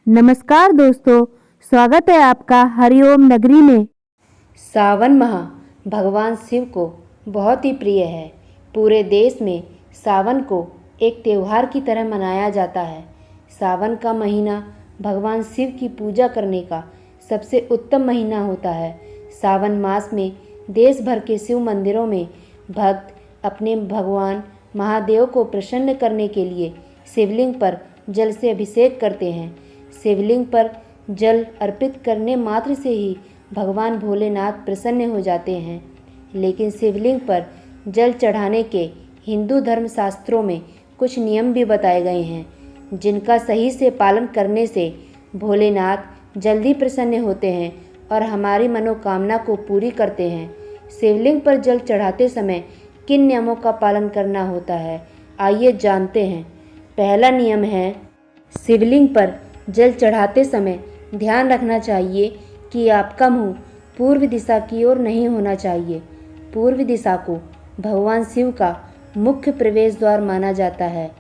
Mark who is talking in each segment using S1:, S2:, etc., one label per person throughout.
S1: नमस्कार दोस्तों, स्वागत है आपका हरिओम नगरी में।
S2: सावन माह भगवान शिव को बहुत ही प्रिय है। पूरे देश में सावन को एक त्यौहार की तरह मनाया जाता है। सावन का महीना भगवान शिव की पूजा करने का सबसे उत्तम महीना होता है। सावन मास में देश भर के शिव मंदिरों में भक्त अपने भगवान महादेव को प्रसन्न करने के लिए शिवलिंग पर जल से अभिषेक करते हैं। शिवलिंग पर जल अर्पित करने मात्र से ही भगवान भोलेनाथ प्रसन्न हो जाते हैं। लेकिन शिवलिंग पर जल चढ़ाने के हिंदू धर्म शास्त्रों में कुछ नियम भी बताए गए हैं, जिनका सही से पालन करने से भोलेनाथ जल्दी प्रसन्न होते हैं और हमारी मनोकामना को पूरी करते हैं। शिवलिंग पर जल चढ़ाते समय किन नियमों का पालन करना होता है, आइए जानते हैं। पहला नियम है, शिवलिंग पर जल चढ़ाते समय ध्यान रखना चाहिए कि आपका मुंह पूर्व दिशा की ओर नहीं होना चाहिए। पूर्व दिशा को भगवान शिव का मुख्य प्रवेश द्वार माना जाता है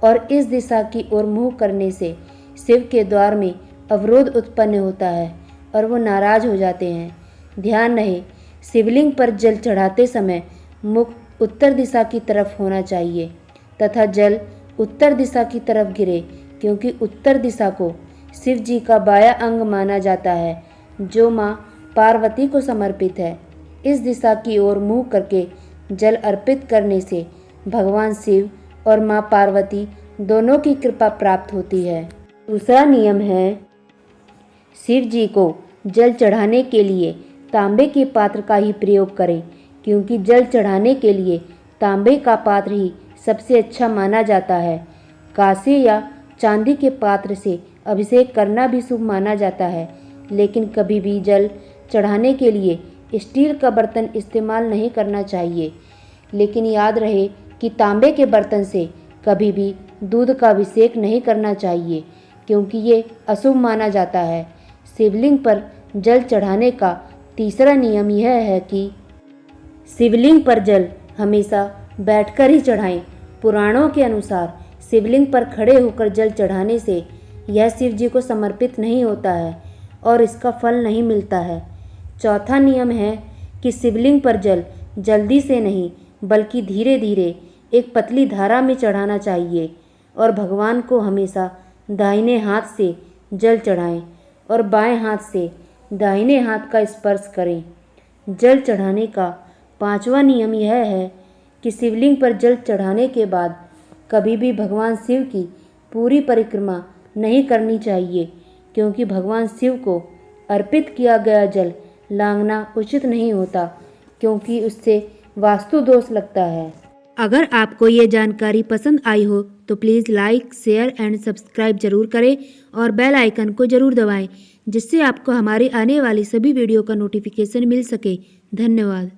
S2: और इस दिशा की ओर मुंह करने से शिव के द्वार में अवरोध उत्पन्न होता है और वो नाराज हो जाते हैं। ध्यान रहे, शिवलिंग पर जल चढ़ाते समय मुख उत्तर दिशा की तरफ होना चाहिए तथा जल उत्तर दिशा की तरफ गिरे, क्योंकि उत्तर दिशा को शिव जी का बाया अंग माना जाता है, जो माँ पार्वती को समर्पित है। इस दिशा की ओर मुँह करके जल अर्पित करने से भगवान शिव और माँ पार्वती दोनों की कृपा प्राप्त होती है। दूसरा नियम है, शिव जी को जल चढ़ाने के लिए तांबे के पात्र का ही प्रयोग करें, क्योंकि जल चढ़ाने के लिए तांबे का पात्र ही सबसे अच्छा माना जाता है। कांसे या चांदी के पात्र से अभिषेक करना भी शुभ माना जाता है, लेकिन कभी भी जल चढ़ाने के लिए स्टील का बर्तन इस्तेमाल नहीं करना चाहिए। लेकिन याद रहे कि तांबे के बर्तन से कभी भी दूध का अभिषेक नहीं करना चाहिए, क्योंकि ये अशुभ माना जाता है। शिवलिंग पर जल चढ़ाने का तीसरा नियम यह है कि शिवलिंग पर जल हमेशा बैठकर ही चढ़ाएं। पुराणों के अनुसार शिवलिंग पर खड़े होकर जल चढ़ाने से यह शिव जी को समर्पित नहीं होता है और इसका फल नहीं मिलता है। चौथा नियम है कि शिवलिंग पर जल जल्दी से नहीं बल्कि धीरे धीरे एक पतली धारा में चढ़ाना चाहिए और भगवान को हमेशा दाहिने हाथ से जल चढ़ाएं और बाएं हाथ से दाहिने हाथ का स्पर्श करें। जल चढ़ाने का पांचवा नियम यह है कि शिवलिंग पर जल चढ़ाने के बाद कभी भी भगवान शिव की पूरी परिक्रमा नहीं करनी चाहिए, क्योंकि भगवान शिव को अर्पित किया गया जल लांघना उचित नहीं होता, क्योंकि उससे वास्तु दोष लगता है।
S1: अगर आपको ये जानकारी पसंद आई हो तो please like, share and subscribe जरूर करें और बेल आइकन को जरूर दबाएं, जिससे आपको हमारी आने वाली सभी वीडियो का नोटिफिकेशन मिल सके। धन्यवाद।